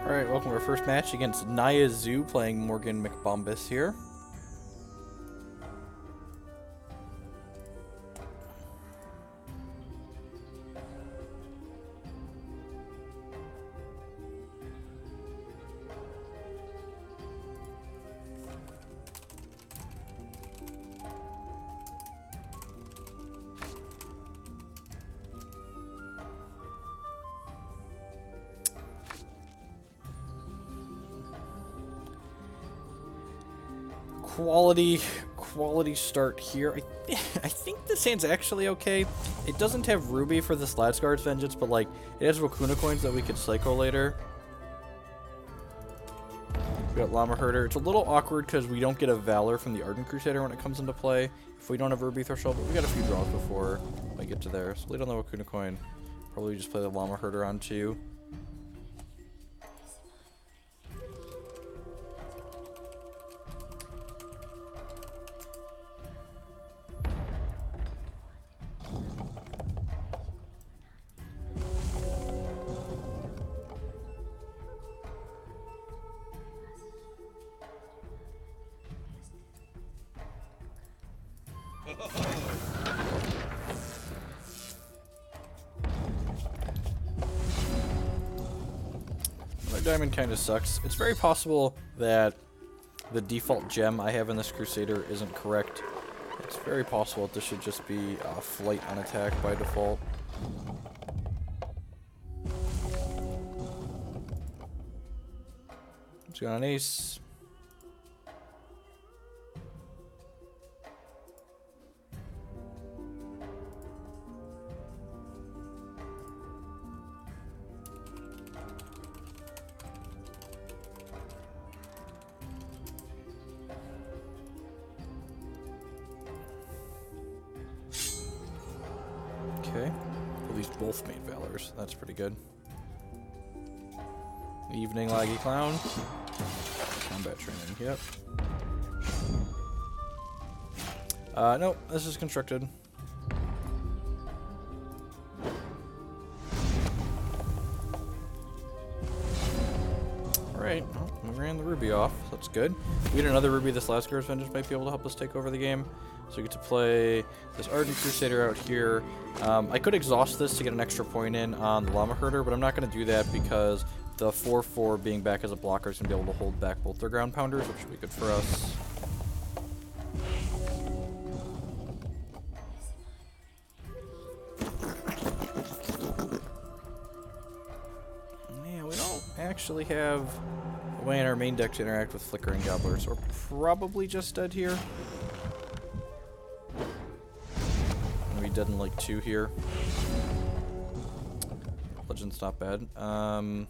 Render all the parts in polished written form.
Alright, welcome to our first match against Naya Zoo, playing Morgan McBombus here. Quality start here. I think this hand's actually okay. It doesn't have Ruby for this Lazgar's Vengeance, but like it has Wakuna Coins that we could cycle later. We got Llama Herder. It's a little awkward because we don't get a Valor from the Ardent Crusader when it comes into play if we don't have Ruby Threshold, but we got a few draws before I get to there. So lead on the Wakuna Coin. Probably just play the Llama Herder on 2. Diamond kind of sucks. It's very possible that the default gem I have in this Crusader isn't correct. It's very possible that this should just be flight on attack by default. Let's go on an ace. Okay, at least both made Valors. That's pretty good. Evening Laggy Clown. Combat training, yep. Nope, this is constructed. Alright, well, we ran the Ruby off. That's good. We had another Ruby. This Lazgar's Vengeance might be able to help us take over the game. So we get to play this Ardent Crusader out here. I could exhaust this to get an extra point in on the Llama Herder, but I'm not going to do that because the 4-4 being back as a blocker is going to be able to hold back both their ground pounders, which should be good for us. Yeah, we don't actually have a way in our main deck to interact with Flickering Gobbler, so we're probably just dead here. Dead in like 2 here. Legend's not bad. So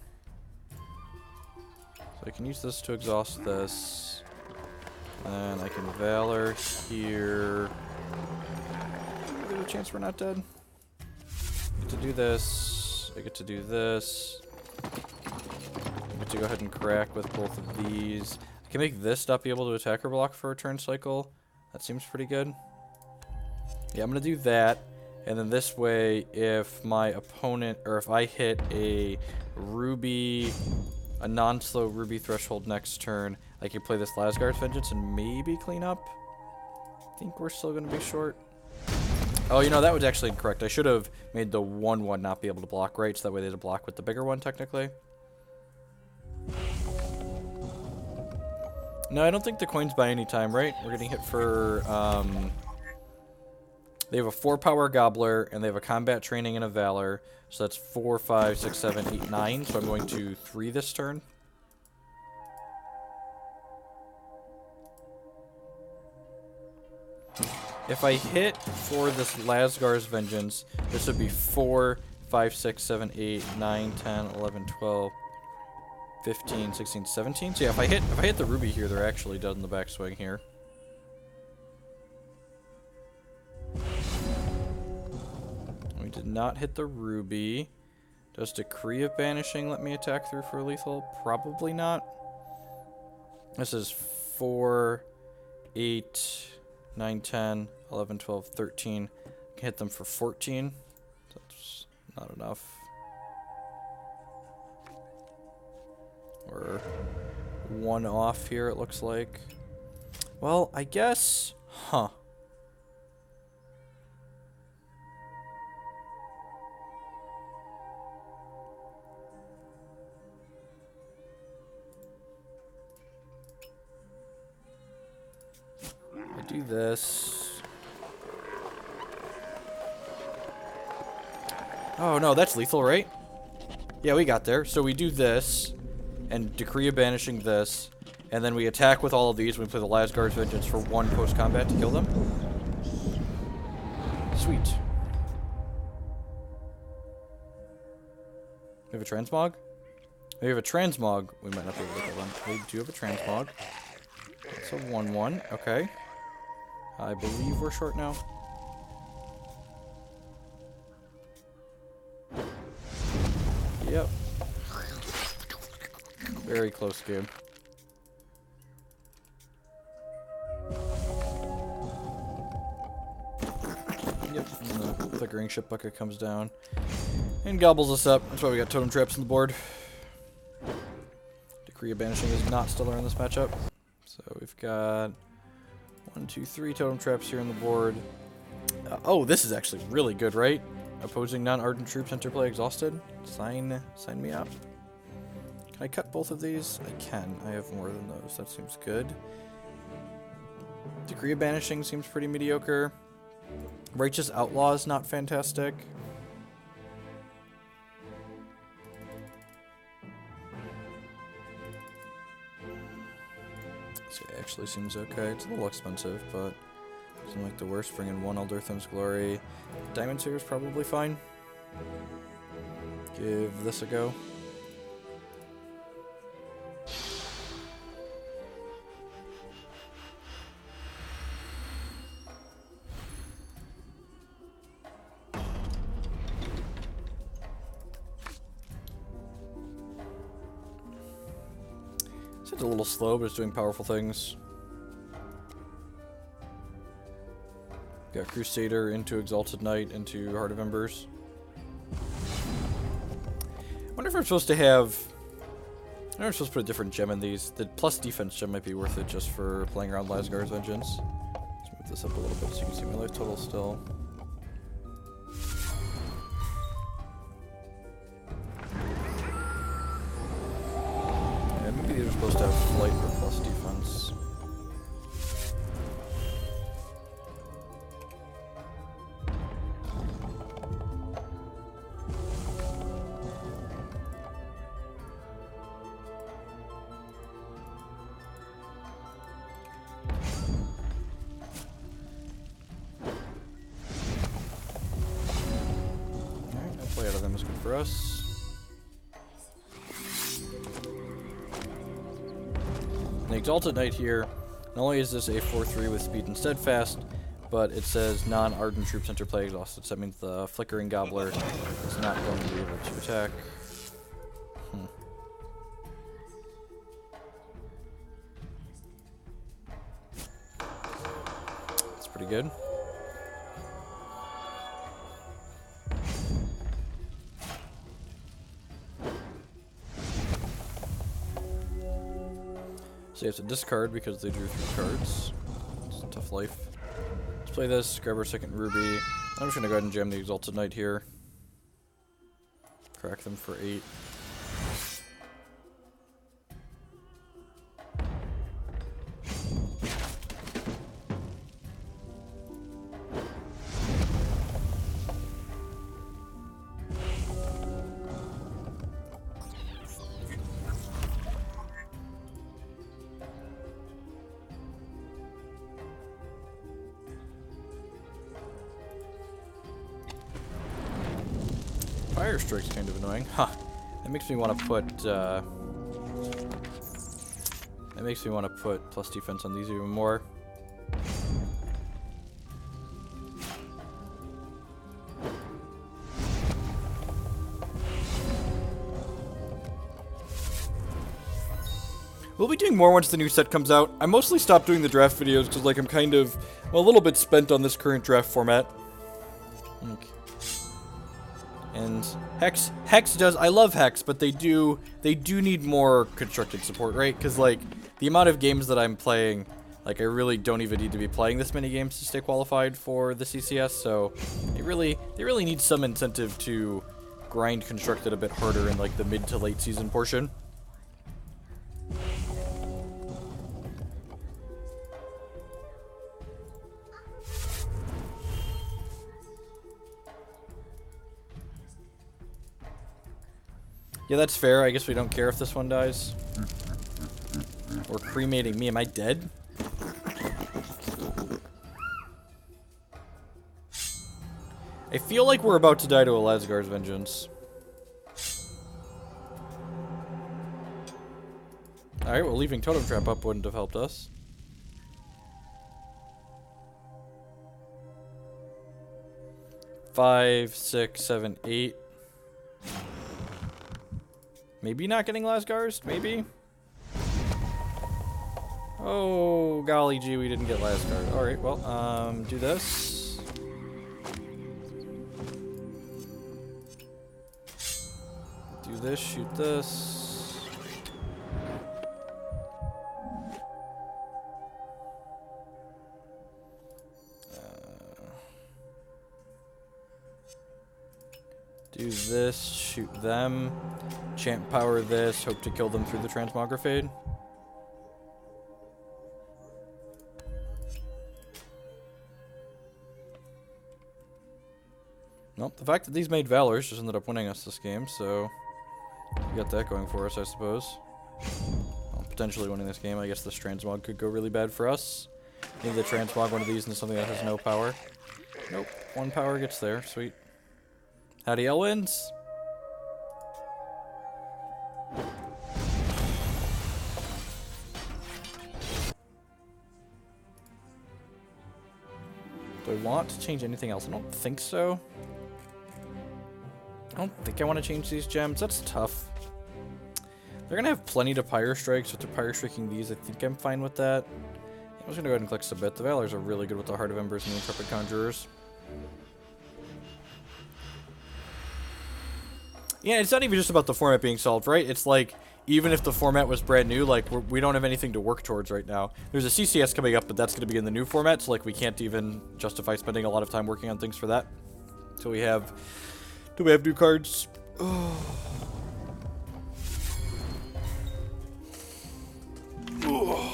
I can use this to exhaust this. And I can Valor here. There's a chance we're not dead. I get to do this. I get to do this. I get to go ahead and crack with both of these. I can make this not be able to attack or block for a turn cycle. That seems pretty good. Yeah, I'm going to do that, and then this way, if my opponent, or if I hit a Ruby, a non-slow Ruby threshold next turn, I can play this Lazgar's Vengeance and maybe clean up. I think we're still going to be short. Oh, you know, that was actually incorrect. I should have made the 1-1 not be able to block, right? So that way they had to block with the bigger one, technically. No, I don't think the coins buy any time, right? We're getting hit for, they have a 4-power Gobbler, and they have a combat training and a Valor. So that's 4, 5, 6, 7, 8, 9. So I'm going to 3 this turn. If I hit for this Lazgar's Vengeance, this would be 4, 5, 6, 7, 8, 9, 10, 11, 12, 15, 16, 17. So yeah, if I hit the Ruby here, they're actually dead in the backswing here. We did not hit the Ruby. Does Decree of Banishing let me attack through for lethal? Probably not. This is 4, 8, 9, 10, 11, 12, 13. I can hit them for 14. That's not enough. We're 1 off here, it looks like. Well, I guess... Huh. I do this. Oh, no, that's lethal, right? Yeah, we got there. So we do this, and Decree of Banishing this, and then we attack with all of these. We play the Lazgar's Vengeance for 1 post-combat to kill them. Sweet. We have a Transmog? We have a Transmog. We might not be able to kill them. We do have a Transmog. It's a 1-1. Okay. I believe we're short now. Yep. Very close game. Yep, and the flickering ship bucket comes down and gobbles us up. That's why we got Totem Traps on the board. Decree of Banishing is not stellar in this matchup. So we've got 1, 2, 3 Totem Traps here on the board. Oh, this is actually really good, right? Opposing non-Ardent troops interplay exhausted. Sign me up. Can I cut both of these? I can. I have more than those. That seems good. Decree of Banishing seems pretty mediocre. Righteous Outlaw is not fantastic. This actually seems okay. It's a little expensive, but doesn't like the worst. Bring in 1 Eldurathan's Glory. Diamond Seer is probably fine. Give this a go. It's a little slow, but it's doing powerful things. Got Crusader into Exalted Knight into Heart of Embers. I wonder if I'm supposed to have... I wonder if I'm supposed to put a different gem in these. The plus defense gem might be worth it just for playing around Lazgar's Vengeance. Let's move this up a little bit so you can see my life total still. Yeah, maybe these are supposed to have flight or plus defense. Play out of them is good for us. The Exalted Knight here, not only is this a 4-3 with speed and steadfast, but it says non-Ardent troops interplay exhausted, so that means the Flickering Gobbler is not going to be able to attack. That's pretty good. So you have to discard because they drew 3 cards. It's a tough life. Let's play this, grab our second ruby. I'm just going to go ahead and jam the Exalted Knight here. Crack them for 8. Pyre Strike's kind of annoying. Huh. That makes me want to put, that makes me want to put plus defense on these even more. We'll be doing more once the new set comes out. I mostly stopped doing the draft videos because, like, I'm kind of, well, a little bit spent on this current draft format. Okay. And Hex does, I love Hex, but they do need more constructed support, right? Because, like, the amount of games that I'm playing, like, I really don't even need to be playing this many games to stay qualified for the CCS, so they really need some incentive to grind constructed a bit harder in, like, the mid to late season portion. Yeah, that's fair. I guess we don't care if this one dies. Or cremating me. Am I dead? I feel like we're about to die to a Lazgar's Vengeance. Alright, well, leaving Totem Trap up wouldn't have helped us. Five, 6, 7, 8. Maybe not getting Lazgar's? Maybe? Oh, golly gee, we didn't get Lazgar. Alright, well, do this. Do this, shoot this. Do this, shoot them. Chant power this, hope to kill them through the Transmogrifade. Nope, the fact that these made Valors just ended up winning us this game, so we got that going for us, I suppose. Well, potentially winning this game. I guess this Transmog could go really bad for us. Maybe the Transmog one of these into something that has no power. Nope, 1 power gets there, sweet. Howdy, Elwins. Do I want to change anything else? I don't think so. I don't think I want to change these gems. That's tough. They're going to have plenty to Pyre Strike, so if they're Pyre Striking these, I think I'm fine with that. I'm just going to go ahead and click Submit. The Valors are really good with the Heart of Embers and the Intrepid Conjurers. Yeah, it's not even just about the format being solved, right? It's like, even if the format was brand new, like, we don't have anything to work towards right now. There's a CCS coming up, but that's going to be in the new format, so, like, we can't even justify spending a lot of time working on things for that. So we have... Do we have new cards? Oh. Oh.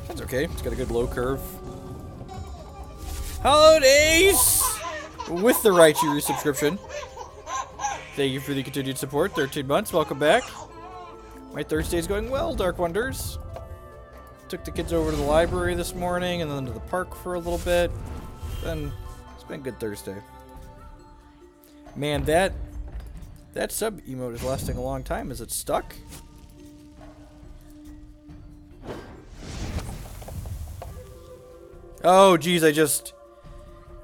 That's okay. It's got a good low curve. Holidays! With the Righteous resubscription. Thank you for the continued support. 13 months. Welcome back. My Thursday's going well, Dark Wonders. Took the kids over to the library this morning and then to the park for a little bit. It's been a good Thursday. Man, that sub emote is lasting a long time. Is it stuck? Oh, geez,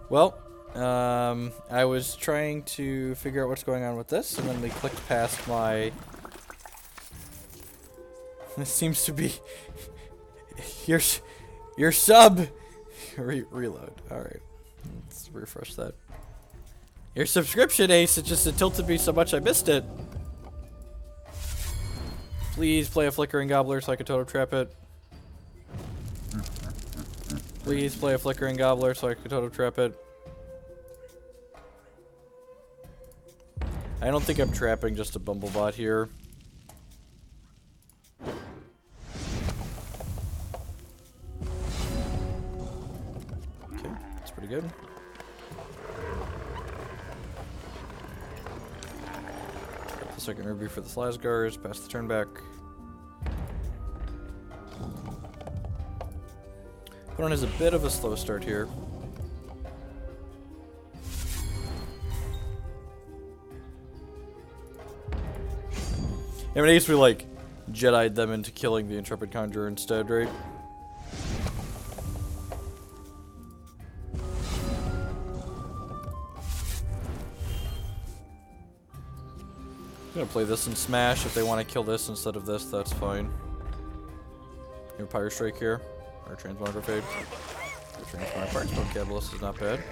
well, I was trying to figure out what's going on with this, and then we clicked past my... This seems to be... Your sub! Reload. Alright. Let's refresh that. Your subscription, Ace, it tilted me so much I missed it. Please play a Flickering Gobbler so I can Totem Trap it. Please play a Flickering Gobbler so I can Totem Trap it. I don't think I'm trapping just a Bumblebot here. Okay, that's pretty good. Got the second Ruby for the Lazgars, pass the turn back. Opponent has a bit of a slow start here. I mean, I guess we, like, Jedi'd them into killing the Intrepid Conjurer instead, right? gonna play this in Smash. If they want to kill this instead of this, that's fine. New Pyre Strike here. Or Transmogrifade. Transmogrifade. Stone Cabalist is not bad.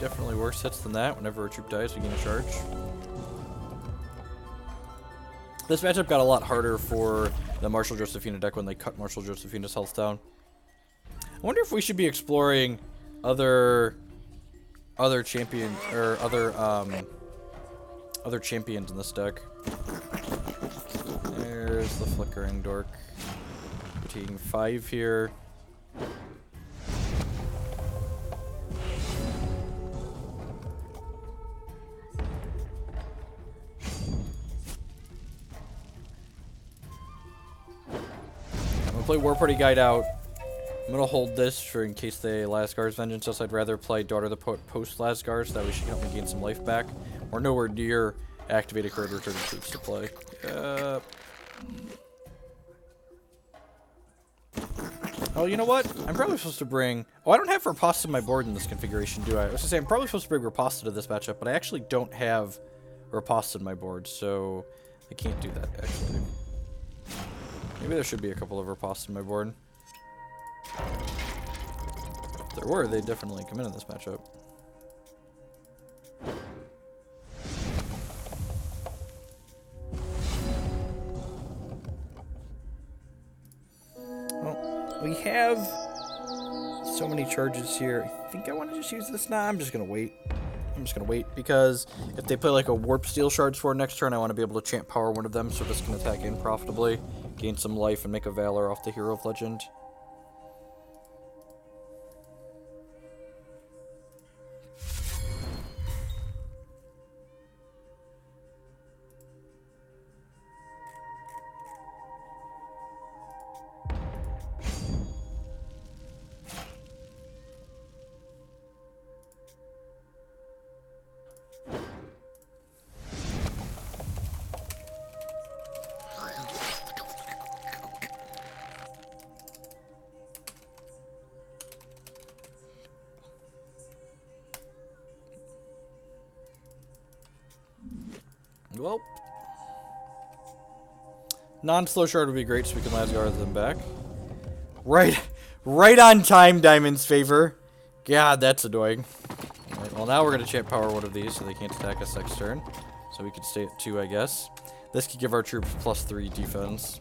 Definitely worse hits than that. Whenever a troop dies, we gain a charge. This matchup got a lot harder for the Marshal Josephina deck when they cut Marshal Josephina's health down. I wonder if we should be exploring other champion or other champions in this deck. There's the Flickering Dork. We're taking 5 here. Play Warparty Guide out. I'm gonna hold this for in case they Lazgar's Vengeance us. I'd rather play Daughter of the Poet post Lazgar, so that way she can help me gain some life back. We're nowhere near activated card return troops to play. Oh, you know what? I'm probably supposed to bring... Oh, I don't have Riposte in my board in this configuration, do I? I was gonna say, I'm probably supposed to bring Riposte to this matchup, but I actually don't have Riposte in my board, so I can't do that, actually. Maybe there should be a couple of Ripostes in my board. If there were, they'd definitely come in this matchup. Well, we have so many charges here. I think I want to just use this. Nah, I'm just going to wait. Because if they play like a Warp Steel Shards for next turn, I want to be able to Chant Power one of them so this can attack in profitably, gain some life, and make a Valor off the Hero of Legend. Well, non-slow shard would be great so we can Lazgar them back. Right on time, Diamond's favor. God, that's annoying. Alright, well now we're going to Chant Power one of these so they can't attack us next turn. So we could stay at 2, I guess. This could give our troops +3 defense.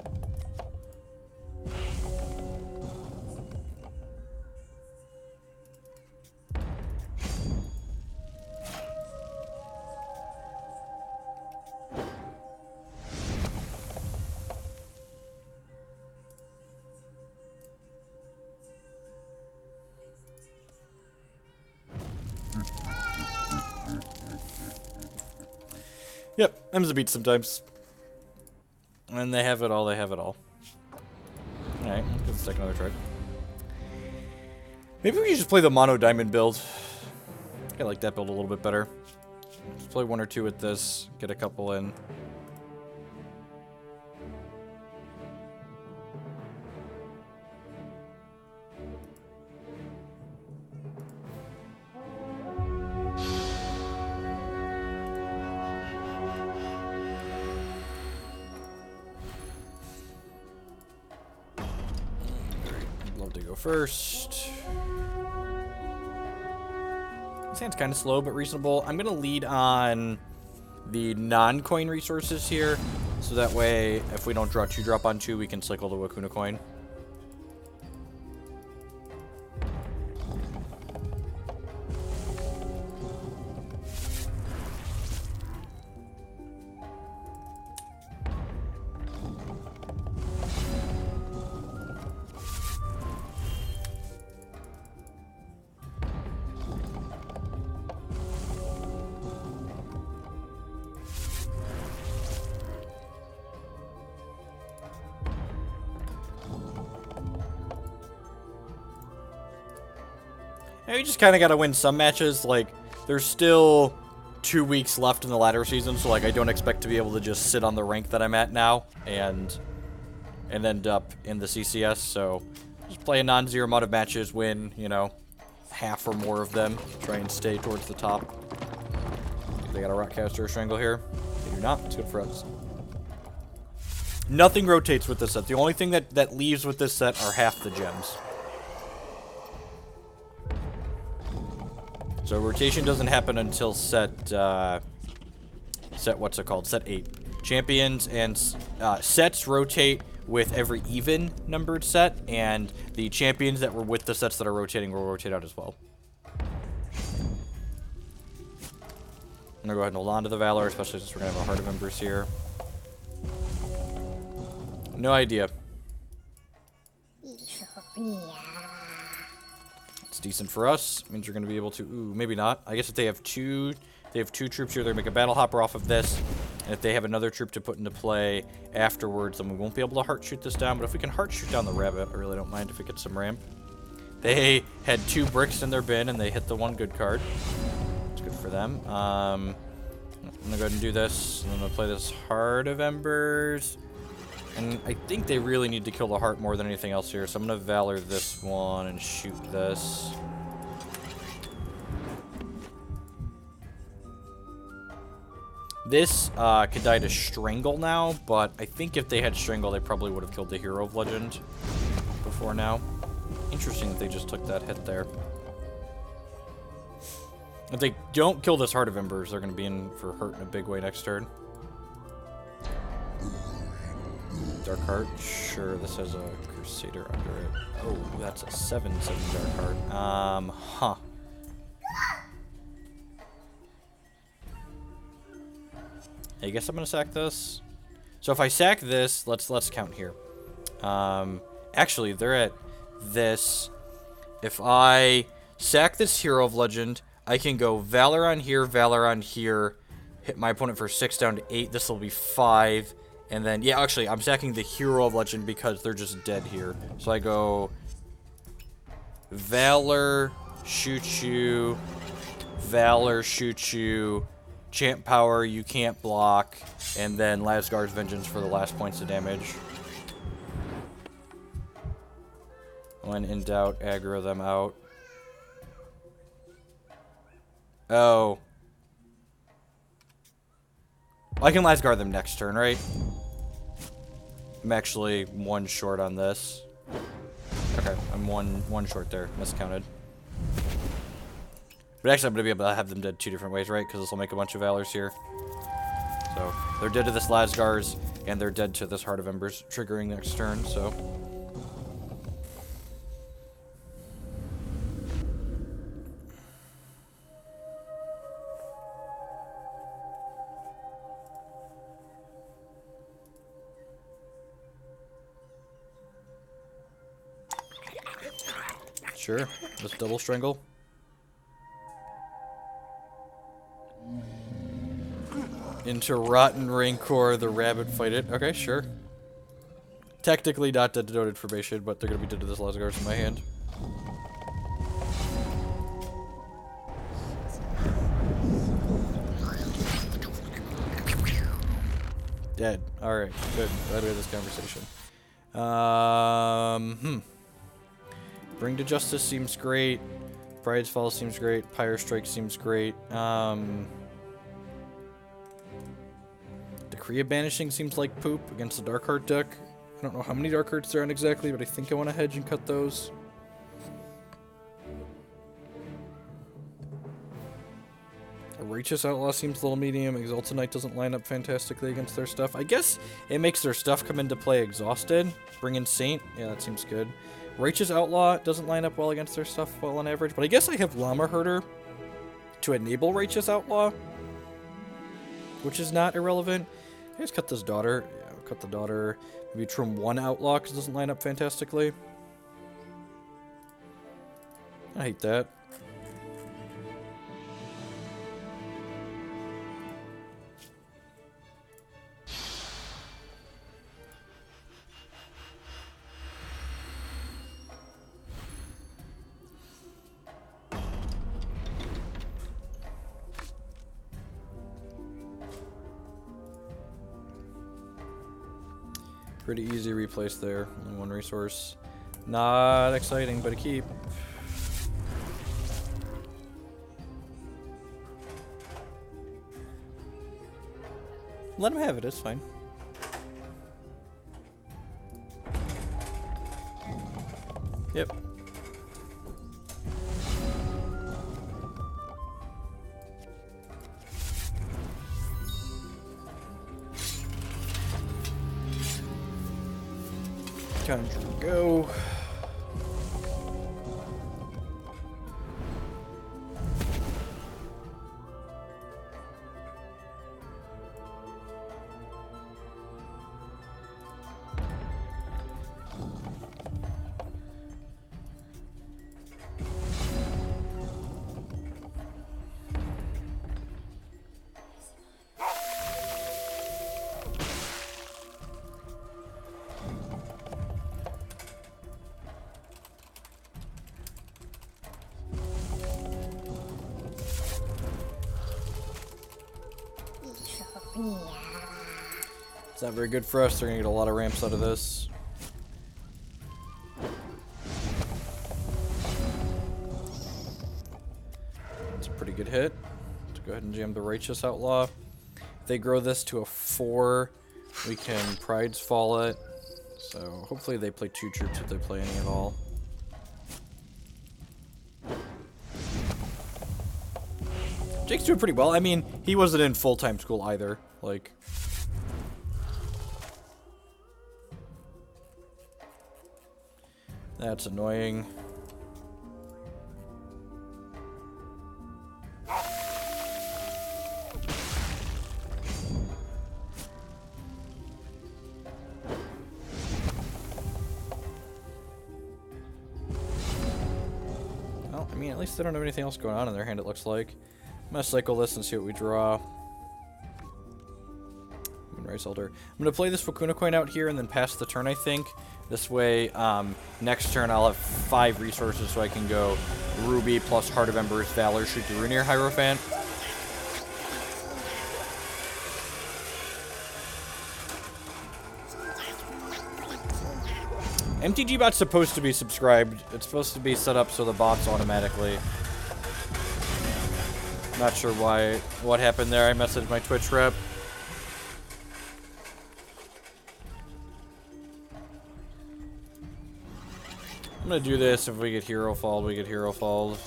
Yep, them's a beat sometimes. When they have it all, they have it all. Alright, let's take another try. Maybe we can just play the mono diamond build. I like that build a little bit better. Just play 1 or 2 with this, get a couple in. First. This hand's kind of slow, but reasonable. I'm going to lead on the non-coin resources here, so that way, if we don't draw 2-drop on 2, we can cycle the Wakuna coin. And we just kind of got to win some matches. Like, there's still 2 weeks left in the ladder season, so like I don't expect to be able to just sit on the rank that I'm at now and end up in the CCS. So just play a non-zero amount of matches, win, you know, half or more of them, try and stay towards the top. They got a Rockcaster or Strangle here. They do not. It's good for us. Nothing rotates with this set. The only thing that leaves with this set are half the gems. So rotation doesn't happen until set what's it called? Set 8. Champions and sets rotate with every even numbered set, and the champions that were with the sets that are rotating will rotate out as well. I'm gonna go ahead and hold on to the Valor, especially since we're gonna have a Heart of Embers here. No idea. It's decent for us. Means we're gonna be able to. Ooh, maybe not. I guess if they have two troops here, they're gonna make a battle hopper off of this. And if they have another troop to put into play afterwards, then we won't be able to heart shoot this down. But if we can heart shoot down the rabbit, I really don't mind if it gets some ramp. They had 2 bricks in their bin, and they hit the 1 good card. It's good for them. I'm gonna go ahead and do this. I'm gonna play this Heart of Embers. And I think they really need to kill the heart more than anything else here. So I'm gonna Valor this one and shoot this. This could die to Strangle now, but I think if they had Strangle, they probably would have killed the Hero of Legend before now. Interesting that they just took that hit there. If they don't kill this Heart of Embers, they're going to be in for hurt in a big way next turn. Dark Heart, sure, this has a Crusader under it. Oh, that's a 7/7 Dark Heart. Huh. I guess I'm gonna sack this. So if I sack this, let's count here. Actually, they're at this. If I sack this Hero of Legend, I can go Valor on here, hit my opponent for 6 down to 8. This will be 5. And then, yeah, actually, I'm sacking the Hero of Legend because they're just dead here. So I go Valor, shoot you, Valor, shoot you, Champ Power, you can't block, and then Lazgar's Vengeance for the last points of damage. When in doubt, aggro them out. Oh. I can Lazgar them next turn, right? I'm actually 1 short on this. Okay, I'm one short there. Miscounted. But actually, I'm going to be able to have them dead 2 different ways, right? Because this will make a bunch of Valors here. So, they're dead to this Lazgar's, and they're dead to this Heart of Embers, triggering next turn, so... Sure, let's double Strangle. Into Rotten Rancor, the rabbit fight it. Okay, sure. Technically not dead to Noted Formation, but they're gonna be dead to this Lazgar's in my hand. Dead. Alright, good. Glad we had this conversation. Bring to Justice seems great. Bride's Fall seems great. Pyre Strike seems great. Decree of Banishing seems like poop against the Dark Heart deck. I don't know how many Dark Hearts there are on exactly, but I think I want to hedge and cut those. A Righteous Outlaw seems a little medium. Exalted Knight doesn't line up fantastically against their stuff. I guess it makes their stuff come into play exhausted. Bring in Saint. Yeah, that seems good. Righteous Outlaw doesn't line up well against their stuff well on average, but I guess I have Llama Herder to enable Righteous Outlaw, which is not irrelevant. I just cut this Daughter. Yeah, I'll cut the Daughter. Maybe trim 1 Outlaw because it doesn't line up fantastically. I hate that. Pretty easy replace there. Only 1 resource. Not exciting, but a keep. Let him have it, it's fine. Yep. Time to go. It's not very good for us. They're gonna get a lot of ramps out of this. It's a pretty good hit. Let's go ahead and jam the Righteous Outlaw. If they grow this to a 4, we can Pride's Fall it. So hopefully they play 2 troops if they play any at all. Jake's doing pretty well. I mean, he wasn't in full-time school either. Like, that's annoying. Well, I mean, at least they don't have anything else going on in their hand, it looks like. I'm gonna cycle this and see what we draw. Moonrise Elder. I'm gonna play this Wakuna Coin out here and then pass the turn, I think. This way, next turn I'll have 5 resources so I can go Ruby plus Heart of Embers, Valor, shoot the Runear Hierophant. MTG bot's supposed to be subscribed. It's supposed to be set up so the bots automatically. Not sure what happened there. I messaged my Twitch rep. I'm gonna do this. If we get hero falled, we get hero falled.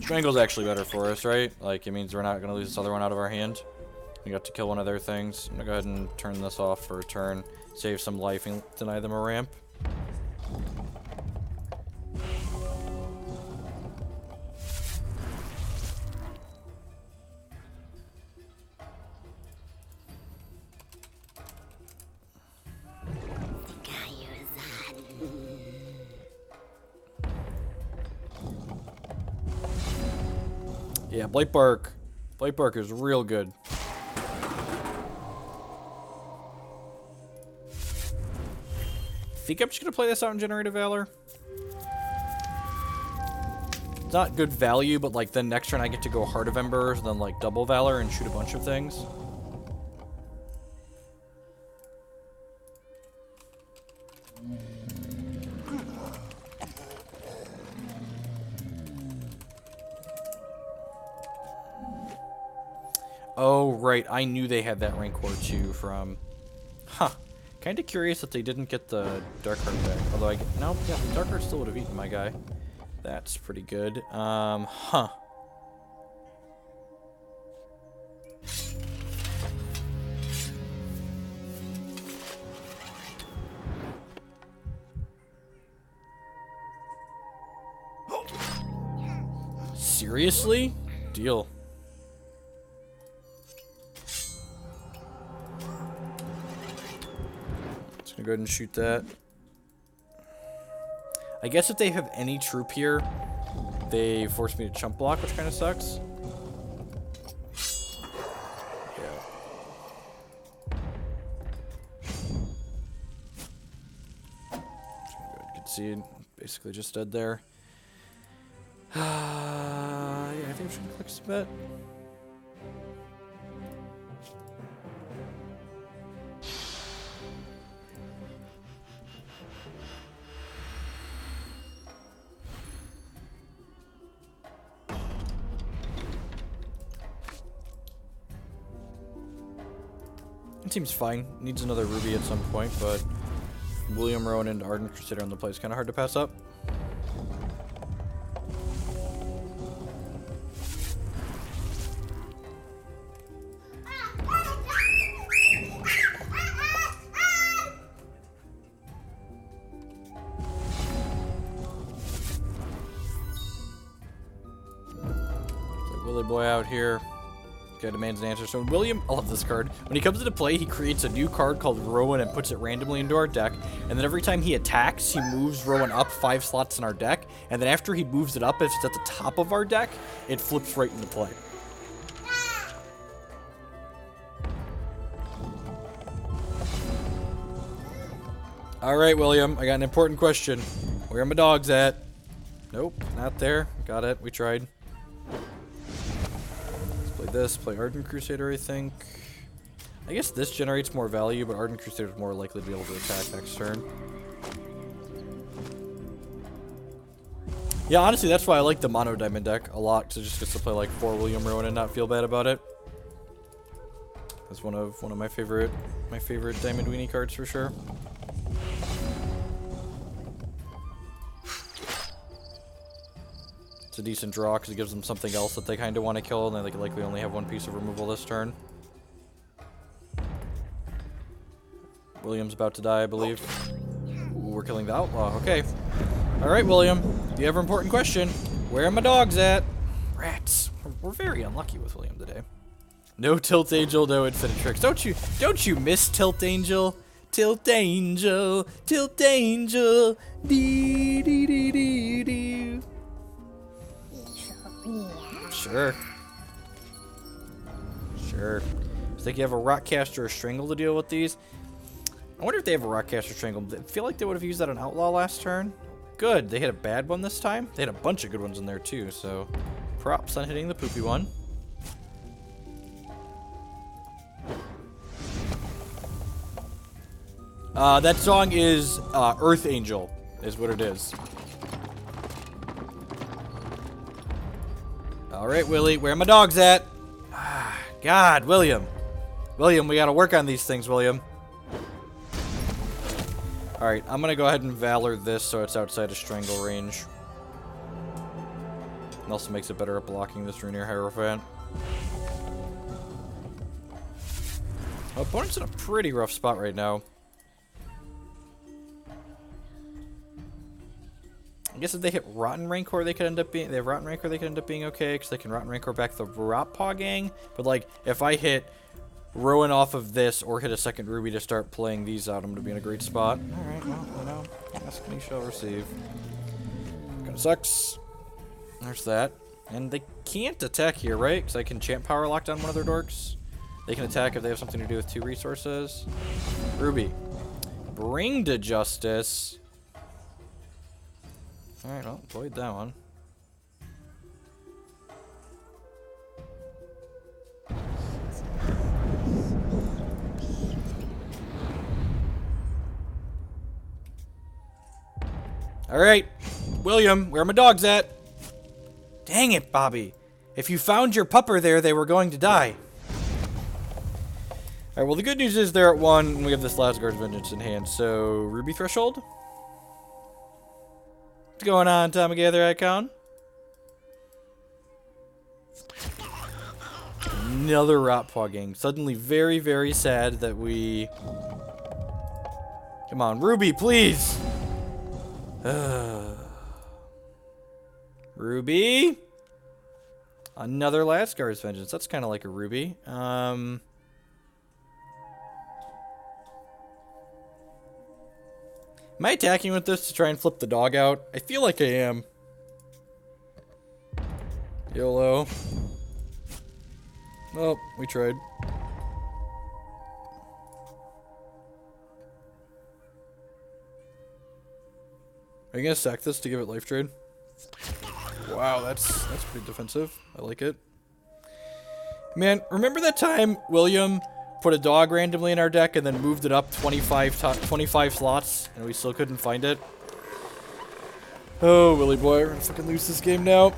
Strangle's actually better for us, right? Like, it means we're not gonna lose this other one out of our hand. We got to kill one of their things. I'm gonna go ahead and turn this off for a turn. Save some life and deny them a ramp. Yeah, Blightbark. Blightbark is real good. I think I'm just gonna play this out and generate a Valor. It's not good value, but like then next turn I get to go Heart of Embers, then like double Valor and shoot a bunch of things. Oh, right. I knew they had that Rancor too from... Huh. Kind of curious that they didn't get the Darkheart back. Although I get... No, yeah, the Darkheart still would have eaten my guy. That's pretty good. Huh. Seriously? Deal. Go ahead and shoot that. I guess if they have any troop here, they force me to chump block, which kind of sucks. Yeah. Concede. Basically just dead there. Yeah, I think I'm just gonna click submit. It seems fine. Needs another ruby at some point, but William Rowan and Ardent Crusader on the play is kind of hard to pass up. Willy boy out here. Guy demands an answer. So William, I love this card. When he comes into play, he creates a new card called Rowan and puts it randomly into our deck. And then every time he attacks, he moves Rowan up 5 slots in our deck. And then after he moves it up, if it's at the top of our deck, it flips right into play. All right, William, I got an important question. Where are my dogs at? Nope, not there. Got it. We tried. This, play Ardent Crusader, I think. I guess this generates more value, but Ardent Crusader is more likely to be able to attack next turn. Yeah, honestly, that's why I like the Mono Diamond deck a lot, because it just gets to play like 4 William Rowan and not feel bad about it. That's one of my favorite Diamond Weenie cards for sure. It's a decent draw because it gives them something else that they kind of want to kill, and they likely only have 1 piece of removal this turn. William's about to die, I believe. Ooh, we're killing the Outlaw. Okay. Alright, William. You have an important question. Where are my dogs at? Rats. We're very unlucky with William today. No Tilt Angel, no Infinite Tricks. Don't you miss Tilt Angel? Tilt Angel, Tilt Angel. Dee dee dee dee dee. Sure. Sure. I think you have a Rockcaster or Strangle to deal with these. I wonder if they have a Rockcaster Strangle. I feel like they would have used that on Outlaw last turn. Good. They hit a bad one this time. They had a bunch of good ones in there too, so props on hitting the poopy one. That song is Earth Angel, is what it is. Alright, Willie, where are my dogs at? God, William. William, we gotta work on these things, William. Alright, I'm gonna go ahead and Valor this so it's outside of Strangle range. It also makes it better at blocking this Runear Hierophant. Our opponent's in a pretty rough spot right now. I guess if they hit Rotten Rancor, they could end up being. They have Rotten Rancor, they could end up being okay because they can Rotten Rancor back the Rotpaw gang. But like, if I hit Rowan off of this or hit a second Ruby to start playing these out, I'm gonna be in a great spot. All right, well, you know, asking shall receive. Kinda sucks. There's that, and they can't attack here, right? Because I can Champ Power lock down one of their dorks. They can attack if they have something to do with 2 resources. Ruby, bring to justice. Alright, well, avoid that one. Alright, William, where are my dogs at? Dang it, Bobby. If you found your pupper there, they were going to die. Alright, well, the good news is they're at 1, and we have this Lazgar's Vengeance in hand, so Ruby Threshold? What's going on, Tomagather Icon? Another Rotpaw gang. Suddenly very, very sad that we... Come on, Ruby, please! Ruby? Another Lazgar's Vengeance. That's kind of like a Ruby. Am I attacking with this to try and flip the dog out? I feel like I am. YOLO. Oh, we tried. Are you gonna sack this to give it life trade? Wow, that's pretty defensive. I like it. Man, remember that time William put a dog randomly in our deck and then moved it up 25 slots and we still couldn't find it? Oh, Willy boy, we're gonna fucking lose this game now.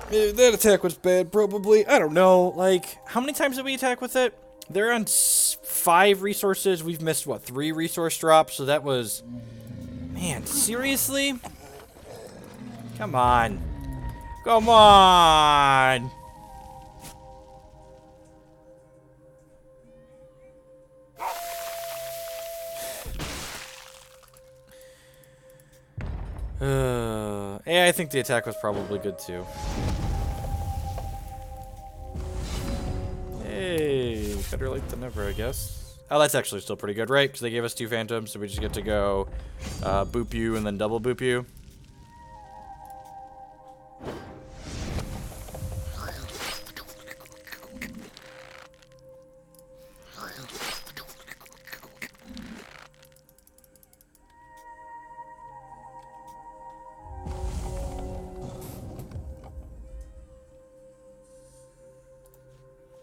That attack was bad, probably. I don't know. Like, how many times did we attack with it? They're on 5 resources. We've missed, what, 3 resource drops? So that was... Man, seriously? Come on. Come on! Yeah, I think the attack was probably good too. Hey, better late than never, I guess. Oh, that's actually still pretty good, right? Because they gave us 2 phantoms, so we just get to go boop you and then double boop you.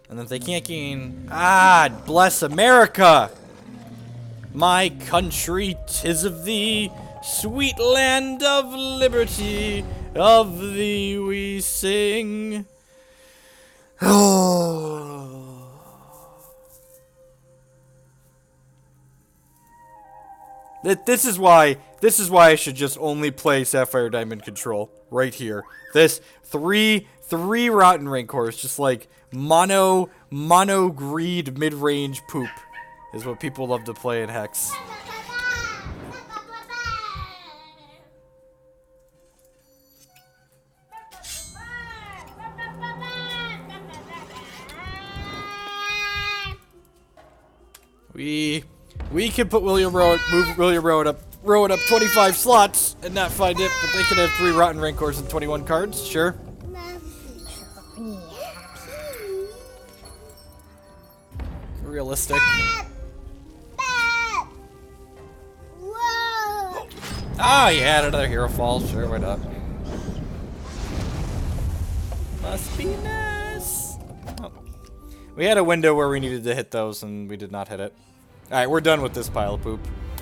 And if they can't gain... Ah, bless America! My country, 'tis of thee, sweet land of liberty, of thee we sing. Oh. This is why I should just only play Sapphire Diamond Control right here. This three Rotten Rancors, just like mono greed mid-range poop is what people love to play in Hex. We can put William Rowan, move William Rowan up 25 slots and not find it, but they can have 3 Rotten Rancors and 21 cards, sure. Realistic. Ah, yeah, another hero fall, sure, why not? Must be nice. Oh. We had a window where we needed to hit those, and we did not hit it. Alright, we're done with this pile of poop.